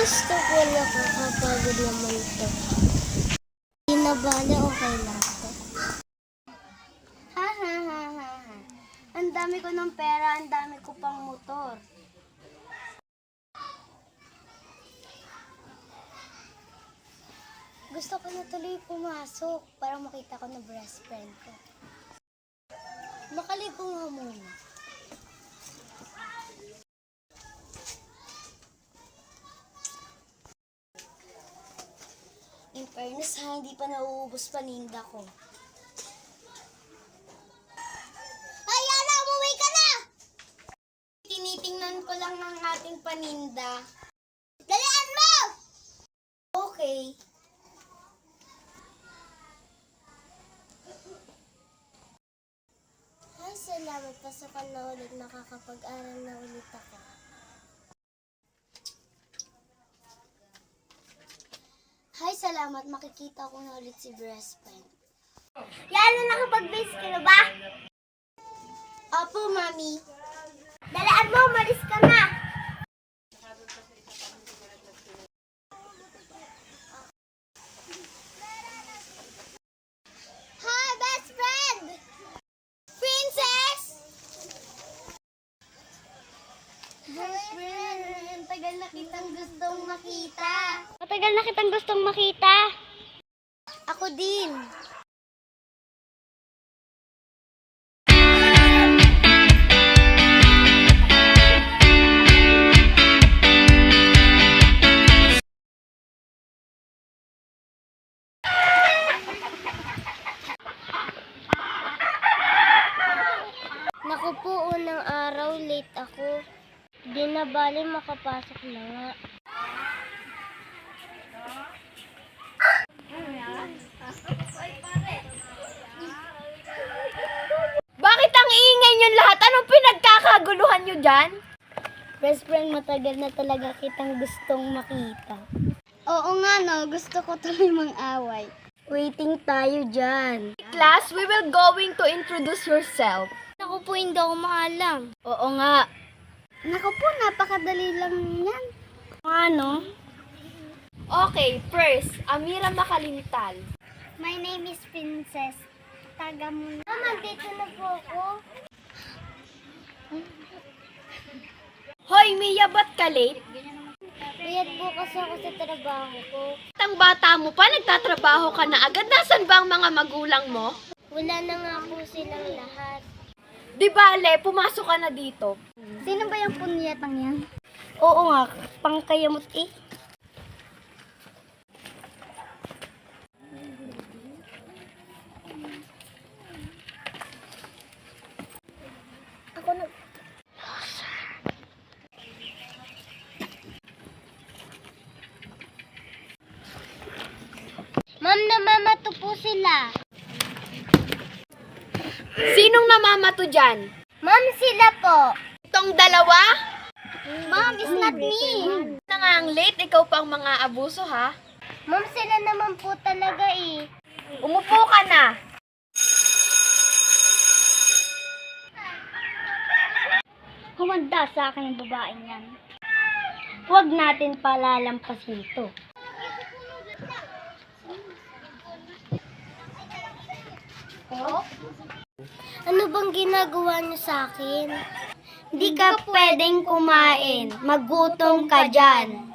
Gusto ko nakakapagod naman ito. Hindi na bale, okay lang ito. Ha ha ha ha ha. Ang dami ko ng pera, ang dami ko pang motor. Gusto ko na tuloy pumasok para makita ko na best friend ko. Makaligo nga muna. In fairness ha, hindi pa nauubos paninda ko. Ay, Yana! Umuwi ka na! Tinitingnan ko lang ng ating paninda. Dalian mo! Okay. Ay, salamat. Pasokan na ulit. Nakakapag-aral na ulit ako. Hi, salamat. Makikita ko na ulit si best friend. Yana, nakapag-base ka na ba? Opo, Mami. Dalaan mo, umalis ka na. Hi, best friend! Princess! Best friend, tagal na kitang gustong makita. Matagal na kitang gustong makita. Ako din. Naku po, unang araw, late ako. Di na bali makapasok na nga. Bakit ang iingay nyo lahat? Anong pinagkakaguluhan nyo dyan? Best friend, matagal na talaga kitang gustong makita. Oo nga no, gusto ko tuloy mang-away. Waiting tayo dyan. Class, we will going to introduce yourself. Naku po, hindi ako maalam. Oo nga. Naku po, napakadali lang yan. Ano? Okay, first, Amira Makalintal. My name is Princess. Taga mo na. Mama, dito na po ako. Hoy, Mia, ba't ka late? Bayad po kasi ako sa trabaho ko. Tang bata mo pa, nagtatrabaho ka na agad. Nasaan ba ang mga magulang mo? Wala na nga po silang lahat. Di bale, pumasok ka na dito. Sino ba yung punyatang yan? Oo nga, pangkayamot eh. Ako na. Ma'am, namamato po sila. Sinong namamato dyan? Ma'am, sila po. Itong dalawa? Ma'am, it's not me. Na nga ang late, ikaw pa ang mga abuso ha? Ma'am, sila naman po talaga eh. Umupo ka na. Humanda sa akin yung babaeng yan. Huwag natin palalampasin ito. Oh? Ano bang ginagawa niyo sa akin? Hindi ka pwedeng kumain. Magutom ka dyan.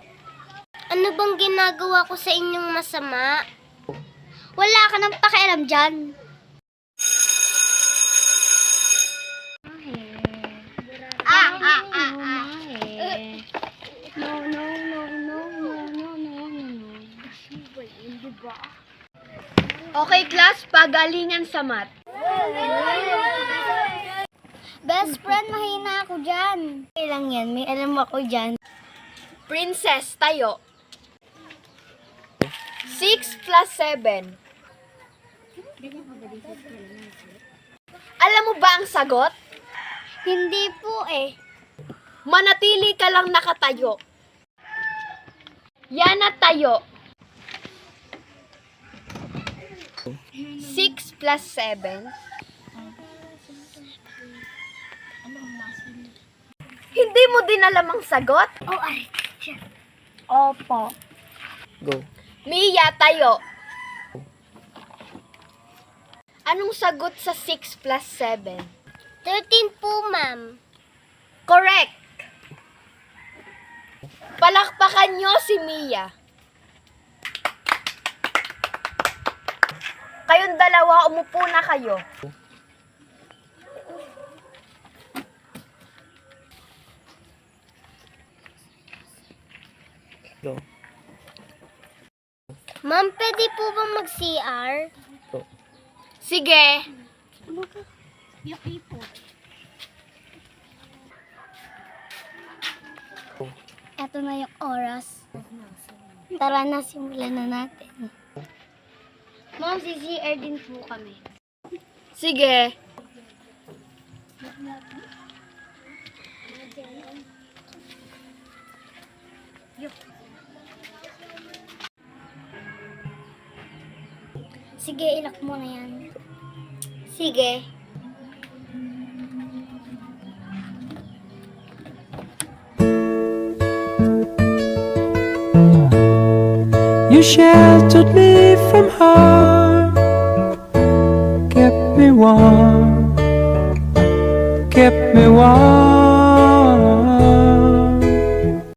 Ano bang ginagawa ko sa inyong masama? Wala ka nang pakialam dyan. Okay, class, pagalingan sa mat. Best friend, mahina ako dyan. Okay lang yan, may alam ako dyan. Princess, tayo. 6 plus 7. Alam mo ba ang sagot? Hindi po eh. Manatili ka lang nakatayo. Yan at tayo. 6 plus 7. Hindi mo din alam ang sagot? Oh, ay. Opo. Go. Mia, tayo. Anong sagot sa 6 plus 7? 13 po, ma'am. Correct. Palakpakan nyo si Mia. Kayong dalawa, umupo na kayo. Go. Ma'am, pwede po bang mag-CR? Go. Sige. Eto na yung oras. Tara na, simulan na natin. Ma'am, CCR din po kami. Sige. Sige, ilak mo na yan. Sige. You sheltered me from harm, kept me warm, kept me warm.